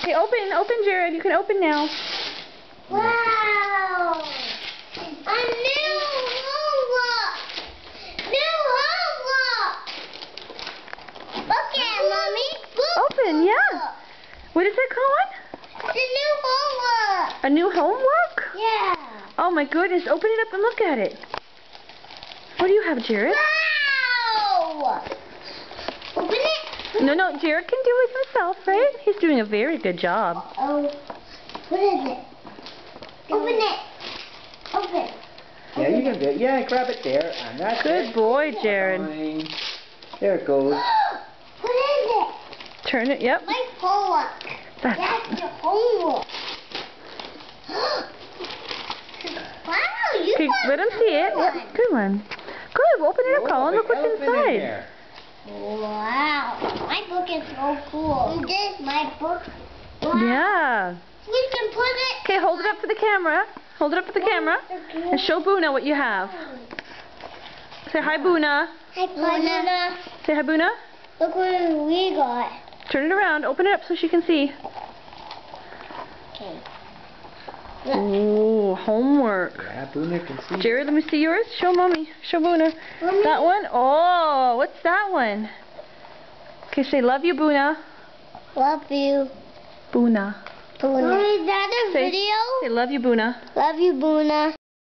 Okay, open, Jared. You can open now. Wow! A new homework! New homework! Look at it, Mommy. Look. Open, yeah. What is it called? It's a new homework. A new homework? Yeah. Oh my goodness, open it up and look at it. What do you have, Jared? Wow! Open it. No, Jared can do it himself, right? He's doing a very good job. Oh, what is it? Open it. Open. Yeah, you can do it. Yeah, grab it there. And that's Good it. boy, Jared. Fine. There it goes. What is it? Turn it, yep. My homework. That's your homework. Wow, you Okay, got let him see it. one. Yep, good one. Good, open it up, Oh, Colin. big Look what's elephant in inside. there. Wow, my book is so cool. This is my book. Wow. Yeah. We can put it. Okay, hold it up for the camera. Hold it up for the camera. And show Boona what you have. Say hi, Boona. Hi, Banana. Say hi, Boona. Look what we got. Turn it around. Open it up so she can see. Okay. Ooh, homework. Yeah, Boona can see. Jared, let me see yours. Show Mommy. Show Boona. Mommy. That one? Oh, what's that one? Okay, say love you, Boona. Love you. Boona. Mommy, is that a Say video? love you, Boona. Love you, Boona.